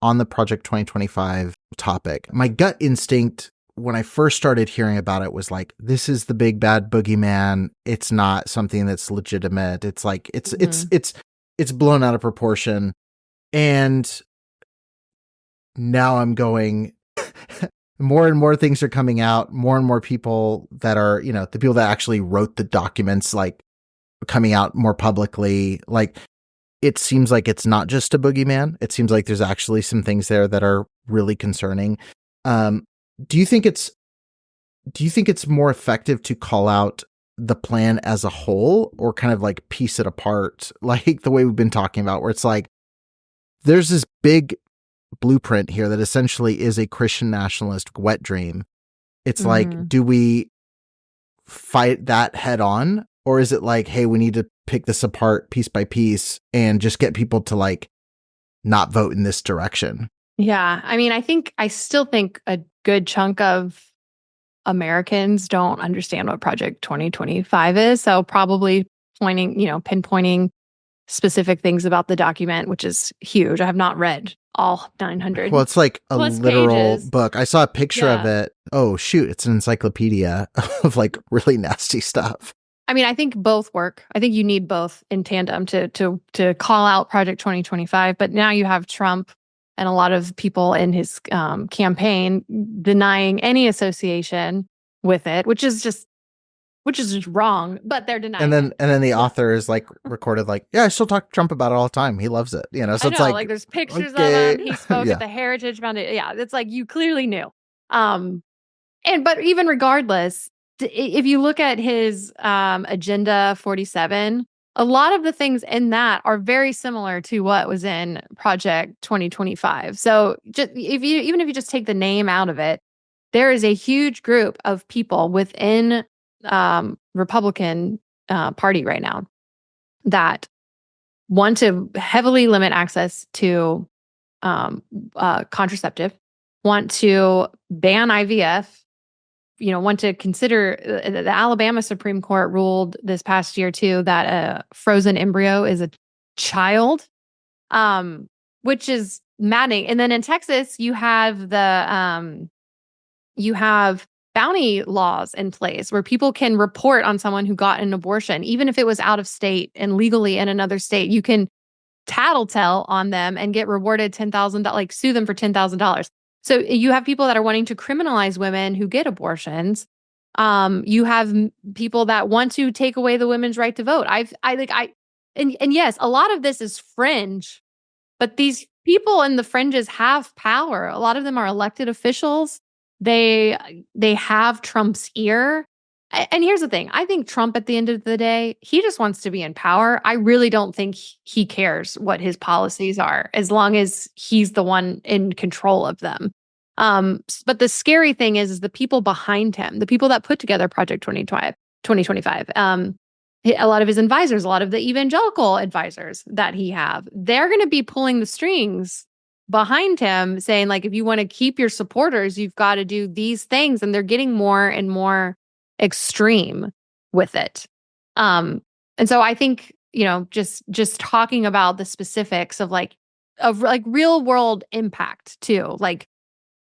on the Project 2025 topic, my gut instinct when I first started hearing about it was like, this is the big bad boogeyman. It's not something that's legitimate. It's like, it's blown out of proportion. And now I'm going, more and more things are coming out, more and more people that are, you know, the people that actually wrote the documents, like coming out more publicly. Like, it seems like it's not just a boogeyman. It seems like there's actually some things there that are really concerning. Do you think it's more effective to call out the plan as a whole, or kind of like piece it apart, like the way we've been talking about, where it's like, there's this big blueprint here that essentially is a Christian nationalist wet dream. It's like, do we fight that head on, or is it like, hey, we need to pick this apart piece by piece and just get people to like not vote in this direction? Yeah. I mean, I still think a good chunk of Americans don't understand what Project 2025 is. So probably pinpointing specific things about the document, which is huge. I have not read all 900. Well, it's like a literal pages. book. I saw a picture of it. Oh, shoot. It's an encyclopedia of like really nasty stuff. I mean, I think both work. I think you need both in tandem to call out Project 2025. But now you have Trump and a lot of people in his campaign denying any association with it, which is just wrong. But they're denying. And then the author is like recorded like, yeah, I still talk to Trump about it all the time. He loves it, you know. So it's like there's pictures of him. He spoke at the Heritage Foundation. Yeah, it's like you clearly knew. But even regardless, if you look at his Agenda 47, a lot of the things in that are very similar to what was in Project 2025. So even if you just take the name out of it, there is a huge group of people within Republican Party right now that want to heavily limit access to contraceptive, want to ban IVF, want to consider the Alabama Supreme Court ruled this past year too that a frozen embryo is a child, which is maddening. And then in Texas, you have bounty laws in place where people can report on someone who got an abortion, even if it was out of state and legally in another state. You can tattletale on them and get rewarded $10,000, like sue them for $10,000. So you have people that are wanting to criminalize women who get abortions. You have people that want to take away the women's right to vote. And yes, a lot of this is fringe, but these people in the fringes have power. A lot of them are elected officials. They have Trump's ear. And here's the thing. I think Trump, at the end of the day, he just wants to be in power. I really don't think he cares what his policies are, as long as he's the one in control of them. But the scary thing is the people behind him, the people that put together Project 2025, a lot of his advisors, a lot of the evangelical advisors that he have, they're going to be pulling the strings behind him, saying, like, if you want to keep your supporters, you've got to do these things. And they're getting more and more extreme with it. And so I think, just talking about the specifics of real world impact too. Like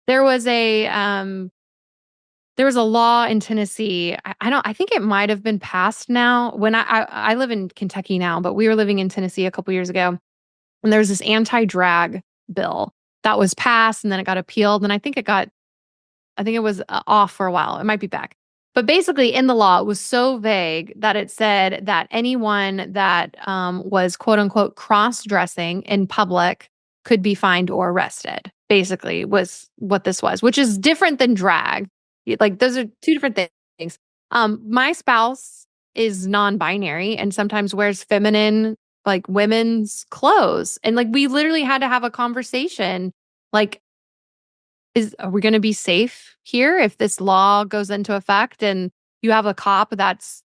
there was a law in Tennessee. I think it might have been passed now. When I live in Kentucky now, but we were living in Tennessee a couple years ago, and there was this anti-drag bill that was passed, and then it got appealed, and I think it was off for a while. It might be back. But basically, in the law, it was so vague that it said that anyone that was, quote unquote, cross-dressing in public could be fined or arrested, basically, was what this was, which is different than drag. Like, those are two different things. My spouse is non-binary and sometimes wears feminine, like, women's clothes. And, like, we literally had to have a conversation, like, are we going to be safe here if this law goes into effect and you have a cop that's,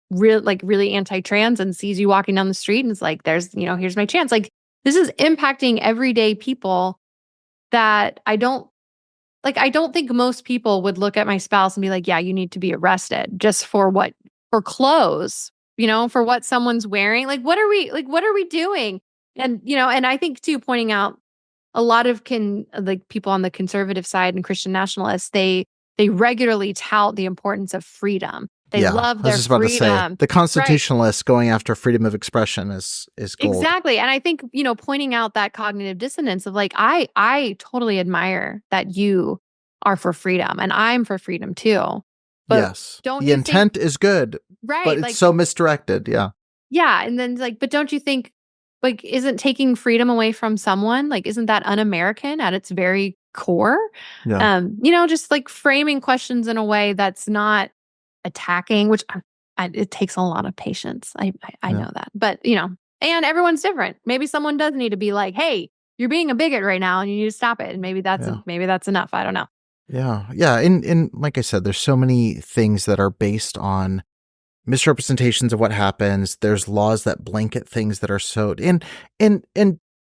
really anti-trans and sees you walking down the street and is like, here's my chance. Like, this is impacting everyday people that I don't think most people would look at my spouse and be like, yeah, you need to be arrested just for clothes, for what someone's wearing. Like, what are we doing? And, and I think too, pointing out a lot of like people on the conservative side and Christian nationalists, they regularly tout the importance of freedom. They Yeah, love I was their just about to say freedom. the Right. constitutionalists going after freedom of expression is gold. Exactly. And I think, pointing out that cognitive dissonance of like, I totally admire that you are for freedom and I'm for freedom too. But Yes, don't the you think, intent is good, but right? it's Like, so misdirected. Yeah, yeah. And then like, but don't you think, like, isn't taking freedom away from someone, like, isn't that un-American at its very core? yeah, Just like framing questions in a way that's not attacking, which it takes a lot of patience. I yeah, know that, but and everyone's different. Maybe someone does need to be like, "Hey, you're being a bigot right now, and you need to stop it." And yeah. maybe that's enough. I don't know. Yeah. Yeah. And like I said, there's so many things that are based on misrepresentations of what happens. There's laws that blanket things that are so and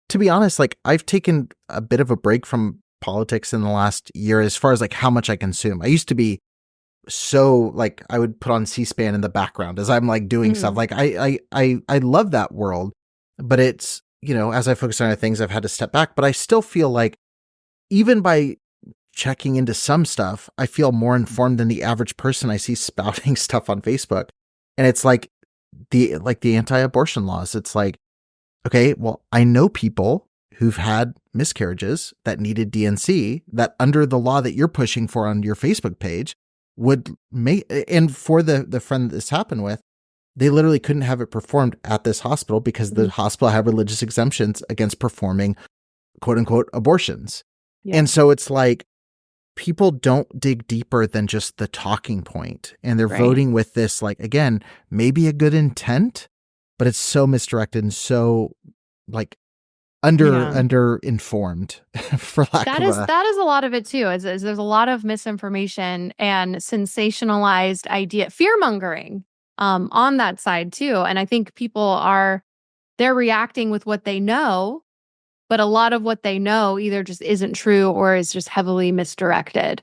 to be honest, like I've taken a bit of a break from politics in the last year as far as like how much I consume. I used to be so like I would put on C-SPAN in the background as I'm like doing stuff. Mhm. Like I love that world, but it's, as I focus on other things, I've had to step back. But I still feel like even by checking into some stuff, I feel more informed than the average person I see spouting stuff on Facebook. And it's like the anti-abortion laws. It's like, okay, well, I know people who've had miscarriages that needed DNC that under the law that you're pushing for on your Facebook page would make, and for the friend that this happened with, they literally couldn't have it performed at this hospital because the Mhm. hospital had religious exemptions against performing quote unquote abortions. Yeah. And so it's like, people don't dig deeper than just the talking point, and they're Right. voting with this, like, again, maybe a good intent, but it's so misdirected and so like under informed for lack That of is a that is a lot of it too. Is there's a lot of misinformation and sensationalized idea, fear mongering, on that side too. And I think they're reacting with what they know, but a lot of what they know either just isn't true or is just heavily misdirected.